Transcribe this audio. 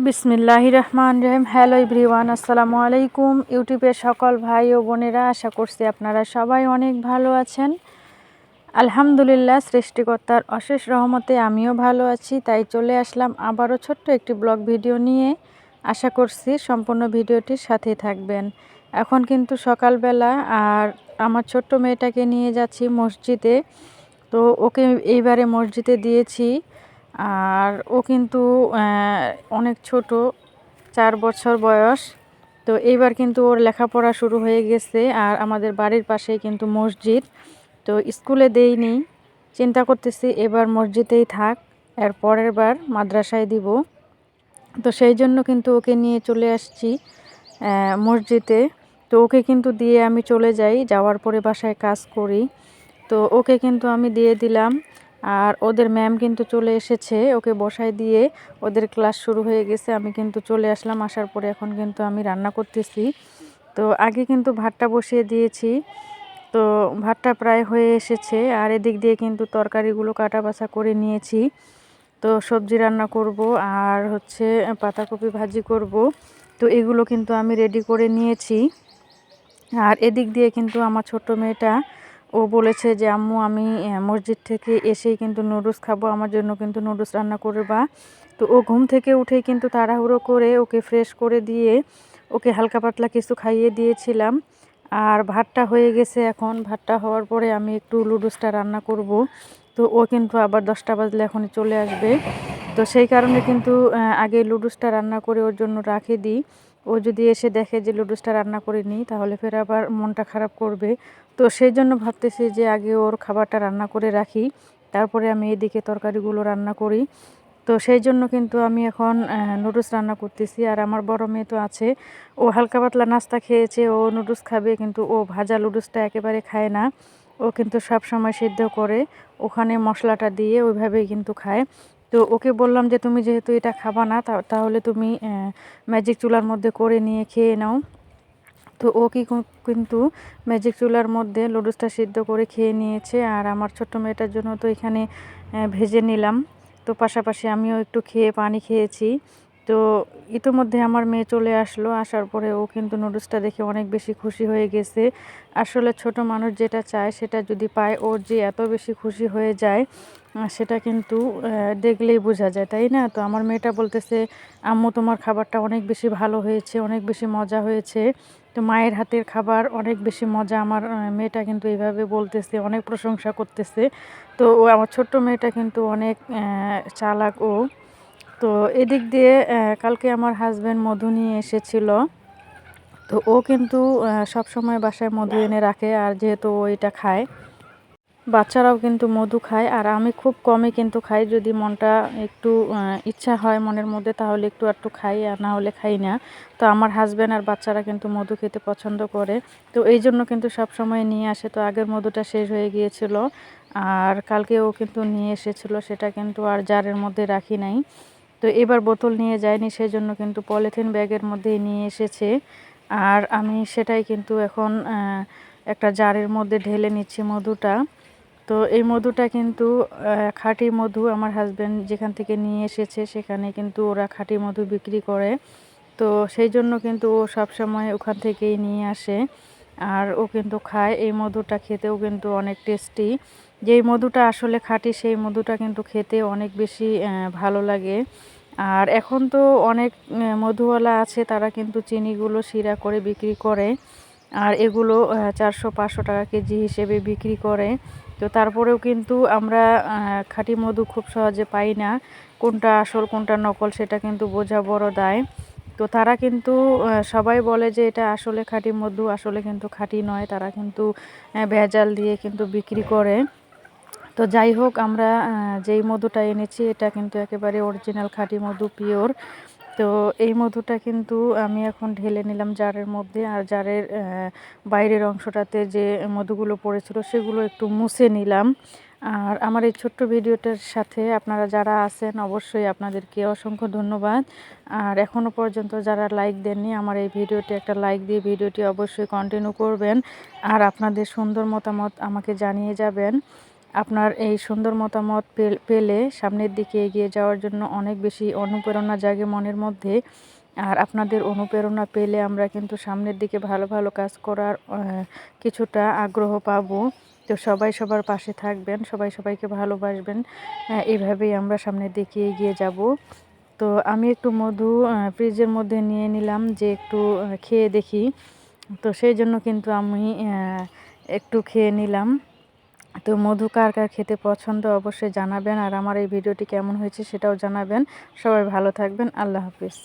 বিসমিল্লাহির রহমানির রহিম। Hello everyone, আসসালামু আলাইকুম। ইউটিউবের সকল ভাই ও বোনেরা, আশা করছি আপনারা সবাই অনেক ভালো আছেন। আলহামদুলিল্লাহ, সৃষ্টিকর্তার অশেষ রহমতে আমিও ভালো আছি। তাই চলে আসলাম আবারও ছোট্ট একটি ব্লগ ভিডিও নিয়ে। আশা করছি সম্পূর্ণ ভিডিওটির সাথেই থাকবেন। এখন কিন্তু সকালবেলা, আর আমার ছোট্ট মেয়েটাকে নিয়ে যাচ্ছি মসজিদে। তো ওকে এইবারে মসজিদে দিয়েছি। আর ও কিন্তু অনেক ছোট, 4 বছর বয়স। তো এইবার কিন্তু ওর লেখাপড়া শুরু হয়ে গেছে, আর আমাদের বাড়ির পাশেই কিন্তু মসজিদ। তো স্কুলে দেইনি, চিন্তা করতেছি এবার মসজিদেই থাক, এর পরের বার মাদ্রাসায় দিব। তো সেই জন্য কিন্তু ওকে নিয়ে চলে আসছি মসজিদে। তো ওকে কিন্তু দিয়ে আমি চলে যাই, যাওয়ার পরে বাসায় কাজ করি। তো ওকে কিন্তু আমি দিয়ে দিলাম, আর ওদের ম্যাম কিন্তু চলে এসেছে, ওকে বসায় দিয়ে ওদের ক্লাস শুরু হয়ে গেছে। আমি কিন্তু চলে আসলাম, আসার পরে এখন কিন্তু আমি রান্না করতেছি। তো আগে কিন্তু ভাতটা বসিয়ে দিয়েছি, তো ভাতটা প্রায় হয়ে এসেছে। আর এদিক দিয়ে কিন্তু তরকারিগুলো কাটা বাছা করে নিয়েছি। তো সবজি রান্না করব, আর হচ্ছে পাতাকপি ভাজি করব। তো এগুলো কিন্তু আমি রেডি করে নিয়েছি। আর এদিক দিয়ে কিন্তু আমার ছোট্ট মেয়েটা, ও বলেছে যে আম্মু আমি মসজিদ থেকে এসেই কিন্তু নুডলস খাবো, আমার জন্য কিন্তু নুডলস রান্না করবা। তো ও ঘুম থেকে উঠেই কিন্তু তাড়াহুড়ো করে ওকে ফ্রেশ করে দিয়ে ওকে হালকা পাতলা কিছু খাইয়ে দিয়েছিলাম। আর ভাতটা হয়ে গেছে, এখন ভাতটা হওয়ার পরে আমি একটু নুডলসটা রান্না করব। তো ও কিন্তু আবার 10টা বাজলে এখনই চলে আসবে। তো সেই কারণে কিন্তু আগে নুডলসটা রান্না করে ওর জন্য রাখে দিই। ও যদি এসে দেখে যে নুডলসটা রান্না করিনি, তাহলে ফের আবার মনটা খারাপ করবে। তো সেই জন্য ভাবতেছি যে আগে ওর খাবারটা রান্না করে রাখি, তারপরে আমি এদিকে তরকারিগুলো রান্না করি। তো সেই জন্য কিন্তু আমি এখন নুডলস রান্না করতেছি। আর আমার বড় মেয়ে তো আছে, ও হালকা পাতলা নাস্তা খেয়েছে, ও নুডলস খাবে, কিন্তু ও ভাজা নুডলসটা একেবারে খায় না। ও কিন্তু সব সময় সিদ্ধ করে ওখানে মশলাটা দিয়ে ওইভাবেই কিন্তু খায়। তো ওকে বললাম যে তুমি যেহেতু এটা খাবা না, তাহলে তুমি ম্যাজিক চুলার মধ্যে করে নিয়ে খেয়ে নাও। তো ও কিন্তু ম্যাজিক চুলার মধ্যে নুডলসটা সিদ্ধ করে খেয়ে নিয়েছে। আর আমার ছোট্ট মেয়েটার জন্য তো এখানে ভেজে নিলাম। তো পাশাপাশি আমিও একটু খেয়ে পানি খেয়েছি। তো ইতিমধ্যে আমার মেয়ে চলে আসলো, আসার পরে ও কিন্তু নুডলসটা দেখে অনেক বেশি খুশি হয়ে গেছে। আসলে ছোট মানুষ যেটা চায় সেটা যদি পায়, ওর যে এত বেশি খুশি হয়ে যায় সেটা কিন্তু দেখলেই বোঝা যায়, তাই না? তো আমার মেয়েটা বলতেছে আম্মু তোমার খাবারটা অনেক বেশি ভালো হয়েছে, অনেক বেশি মজা হয়েছে। তো মায়ের হাতের খাবার অনেক বেশি মজা, আমার মেয়েটা কিন্তু এইভাবে বলতেছে, অনেক প্রশংসা করতেছে। তো ও আমার ছোট্ট মেয়েটা কিন্তু অনেক চালাক ও। তো এদিক দিয়ে কালকে আমার হাজব্যান্ড মধু নিয়ে এসেছিল। তো ও কিন্তু সব সময় বাসায় মধু এনে রাখে, আর যেহেতু ও এটা খায়, বাচ্চারাও কিন্তু মধু খায়। আর আমি খুব কমই কিন্তু খাই, যদি মনটা একটু ইচ্ছা হয় মনের মধ্যে, তাহলে একটু একটু খাই, আর না হলে খাই না। তো আমার হাজব্যান্ড আর বাচ্চারা কিন্তু মধু খেতে পছন্দ করে। তো এই জন্য কিন্তু সব সময় নিয়ে আসে। তো আগের মধুটা শেষ হয়ে গিয়েছিল, আর কালকেও কিন্তু নিয়ে এসেছিল, সেটা কিন্তু আর জারের মধ্যে রাখি নাই। তো এবার বোতল নিয়ে যায়নি, সেজন্য কিন্তু পলিথিন ব্যাগের মধ্যেই নিয়ে এসেছে। আর আমি সেটাই কিন্তু এখন একটা জারের মধ্যে ঢেলে নিচ্ছি মধুটা। তো এই মধুটা কিন্তু খাঁটি মধু, আমার হাজব্যান্ড যেখান থেকে নিয়ে এসেছে সেখানে কিন্তু ওরা খাঁটি মধু বিক্রি করে। তো সেই জন্য কিন্তু ও সবসময় ওখান থেকেই নিয়ে আসে, আর ও কিন্তু খায়। এই মধুটা খেতেও কিন্তু অনেক টেস্টি। যেই মধুটা আসলে খাঁটি সেই মধুটা কিন্তু খেতে অনেক বেশি ভালো লাগে। আর এখন তো অনেক মধুওয়ালা আছে, তারা কিন্তু চিনিগুলো শিরা করে বিক্রি করে, আর এগুলো 400-500 টাকা কেজি হিসেবে বিক্রি করে। তো তারপরেও কিন্তু আমরা খাঁটি মধু খুব সহজে পাই না, কোনটা আসল কোনটা নকল সেটা কিন্তু বোঝা বড় দায়। তো তারা কিন্তু সবাই বলে যে এটা আসলে খাঁটি মধু, আসলে কিন্তু খাঁটি নয়, তারা কিন্তু ভেজাল দিয়ে কিন্তু বিক্রি করে। তো যাই হোক, আমরা যেই মধুটা এনেছি এটা কিন্তু একেবারে অরিজিনাল খাঁটি মধু, পিওর। তো এই মধুটা কিন্তু আমি এখন ঢেলে নিলাম জারের মধ্যে, আর জারের বাইরের অংশটাতে যে মধুগুলো পড়েছিল সেগুলো একটু মুছে নিলাম। আর আমার এই ছোট্ট ভিডিওটার সাথে আপনারা যারা আছেন, অবশ্যই আপনাদেরকে অসংখ্য ধন্যবাদ। আর এখনও পর্যন্ত যারা লাইক দেননি, আমার এই ভিডিওটি একটা লাইক দিয়ে ভিডিওটি অবশ্যই কন্টিনিউ করবেন, আর আপনাদের সুন্দর মতামত আমাকে জানিয়ে যাবেন। আপনার এই সুন্দর মতামত পেলে সামনের দিকে এগিয়ে যাওয়ার জন্য অনেক বেশি অনুপ্রেরণা জাগে মনের মধ্যে। আর আপনাদের অনুপ্রেরণা পেলে আমরা কিন্তু সামনের দিকে ভালো ভালো কাজ করার কিছুটা আগ্রহ পাবো। তো সবাই সবার পাশে থাকবেন, সবাই সবাইকে ভালোবাসবেন, এইভাবেই আমরা সামনের দিকে এগিয়ে যাব। তো আমি একটু মধু ফ্রিজের মধ্যে নিয়ে নিলাম যে একটু খেয়ে দেখি। তো সেই জন্য কিন্তু আমি একটু খেয়ে নিলাম। তো মধু কার কার খেতে পছন্দ অবশ্যই জানাবেন, আর আমার এই ভিডিওটি কেমন হয়েছে সেটাও জানাবেন। সবাই ভালো থাকবেন। আল্লাহ হাফিজ।